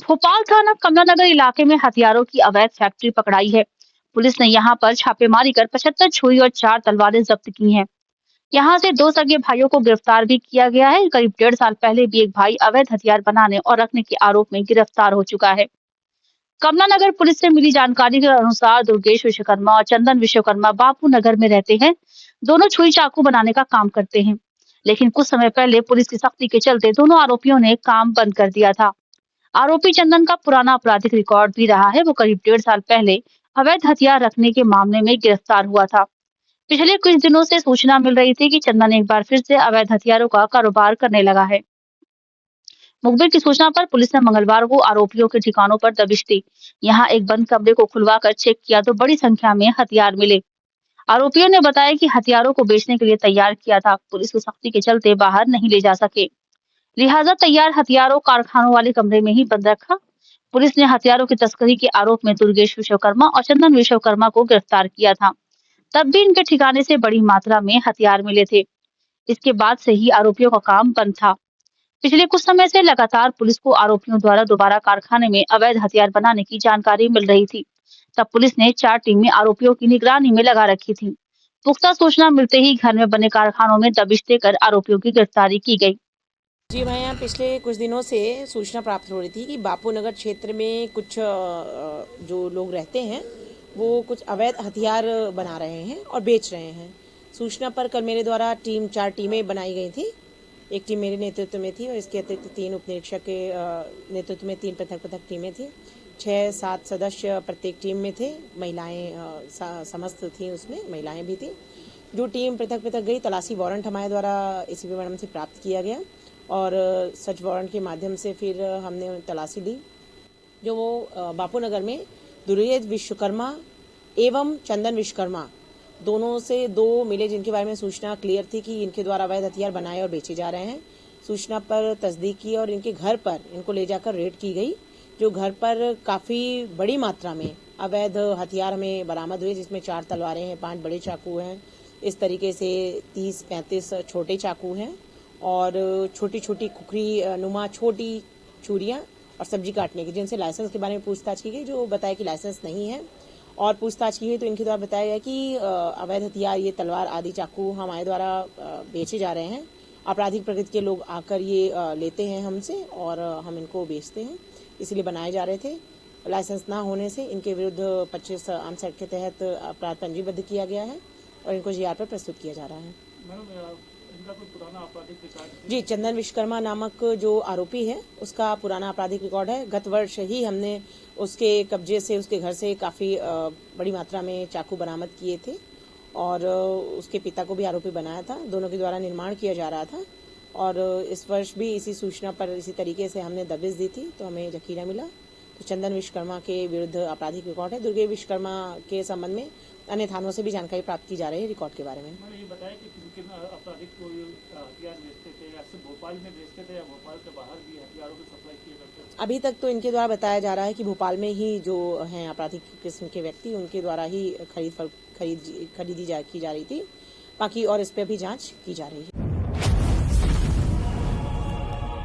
भोपाल थाना कमलानगर इलाके में हथियारों की अवैध फैक्ट्री पकड़ाई है। पुलिस ने यहां पर छापेमारी कर 75 छुरी और 4 तलवारें जब्त की हैं। यहां से 2 सगे भाइयों को गिरफ्तार भी किया गया है। करीब 1.5 साल पहले भी एक भाई अवैध हथियार बनाने और रखने के आरोप में गिरफ्तार हो चुका है। कमलानगर पुलिस से मिली जानकारी के अनुसार दुर्गेश विश्वकर्मा और चंदन विश्वकर्मा बापू नगर में रहते हैं। दोनों छुरी चाकू बनाने का काम करते हैं, लेकिन कुछ समय पहले पुलिस की सख्ती के चलते दोनों आरोपियों ने काम बंद कर दिया था। आरोपी चंदन का पुराना आपराधिक रिकॉर्ड भी रहा है। वो करीब 1.5 साल पहले अवैध हथियार रखने के मामले में गिरफ्तार हुआ था। पिछले कुछ दिनों से सूचना मिल रही थी कि चंदन एक बार फिर से अवैध हथियारों का कारोबार करने लगा है। मुखबिर की सूचना पर पुलिस ने मंगलवार को आरोपियों के ठिकानों पर दबिश दी। यहाँ एक बंद कमरे को खुलवाकर चेक किया तो बड़ी संख्या में हथियार मिले। आरोपियों ने बताया कि हथियारों को बेचने के लिए तैयार किया था। पुलिस की सख्ती के चलते बाहर नहीं ले जा सके, लिहाजा तैयार हथियारों कारखानों वाले कमरे में ही बंद रखा। पुलिस ने हथियारों की तस्करी के आरोप में दुर्गेश विश्वकर्मा और चंदन विश्वकर्मा को गिरफ्तार किया था। तब भी इनके ठिकाने से बड़ी मात्रा में हथियार मिले थे। इसके बाद से ही आरोपियों का काम बंद था। पिछले कुछ समय से लगातार पुलिस को आरोपियों द्वारा दोबारा कारखाने में अवैध हथियार बनाने की जानकारी मिल रही थी। तब पुलिस ने 4 टीमें आरोपियों की निगरानी में लगा रखी थी। पुख्ता सूचना मिलते ही घर में बने कारखानों में दबिश देकर आरोपियों की गिरफ्तारी की गई। जी भाई, यहाँ पिछले कुछ दिनों से सूचना प्राप्त हो रही थी कि बापू नगर क्षेत्र में कुछ जो लोग रहते हैं वो कुछ अवैध हथियार बना रहे हैं और बेच रहे हैं। सूचना पर कल मेरे द्वारा 4 टीमें बनाई गई थी। एक टीम मेरे नेतृत्व में थी और इसके अतिरिक्त 3 उपनिरीक्षक के नेतृत्व में 3 पृथक टीमें थी। 6-7 सदस्य प्रत्येक टीम में थे। महिलाएं समस्त थी, उसमें महिलाएं भी थी। जो टीम पृथक गई, तलाशी वारंट हमारे द्वारा एसीपी मैडम से प्राप्त किया गया और सर्च वारंट के माध्यम से फिर हमने तलाशी ली। जो वो बापू नगर में दुर्गेश विश्वकर्मा एवं चंदन विश्वकर्मा दोनों से 2 मिले, जिनके बारे में सूचना क्लियर थी कि इनके द्वारा अवैध हथियार बनाए और बेचे जा रहे हैं। सूचना पर तस्दीक की और इनके घर पर इनको ले जाकर रेड की गई। जो घर पर काफी बड़ी मात्रा में अवैध हथियार हमें बरामद हुए, जिसमें 4 तलवारें हैं, 5 बड़े चाकू हैं, इस तरीके से 30-35 छोटे चाकू हैं और छोटी छोटी खुखरी नुमा छोटी छुरियां और सब्जी काटने की, जिनसे लाइसेंस के बारे में पूछताछ की गई। जो बताया कि लाइसेंस नहीं है और पूछताछ की गई तो इनके द्वारा बताया गया कि अवैध हथियार, ये तलवार आदि चाकू हमारे द्वारा बेचे जा रहे हैं। आपराधिक प्रकृति के लोग आकर ये लेते हैं हमसे और हम इनको बेचते हैं, इसलिए बनाए जा रहे थे। लाइसेंस ना होने से इनके विरुद्ध 25 आर्म्स एक्ट के तहत अपराध पंजीबद्ध किया गया है और इनको जीआर पर प्रस्तुत किया जा रहा है। इनका कोई पुराना आपराधिक रिकॉर्ड? जी, चंदन विश्वकर्मा नामक जो आरोपी है उसका पुराना आपराधिक रिकॉर्ड है। गत वर्ष ही हमने उसके कब्जे से, उसके घर से काफी बड़ी मात्रा में चाकू बरामद किए थे और उसके पिता को भी आरोपी बनाया था। दोनों के द्वारा निर्माण किया जा रहा था और इस वर्ष भी इसी सूचना पर इसी तरीके से हमने दबिश दी थी तो हमें जखीरा मिला। तो चंदन विश्वकर्मा के विरुद्ध आपराधिक रिकॉर्ड है। दुर्गेश विश्वकर्मा के संबंध में अन्य थानों से भी जानकारी प्राप्त की जा रही है रिकॉर्ड के बारे में। मैंने ये बताया कि किन आपराधिक को हथियार बेचते थे, या सिर्फ भोपाल में बेचते थे या भोपाल से बाहर भी हथियारों की सप्लाई किए करते थे? अभी तक तो इनके द्वारा बताया जा रहा है कि भोपाल में ही जो हैं आपराधिक किस्म के व्यक्ति, उनके द्वारा ही खरीदी की जा रही थी। बाकी और इस पर भी जांच की जा रही है।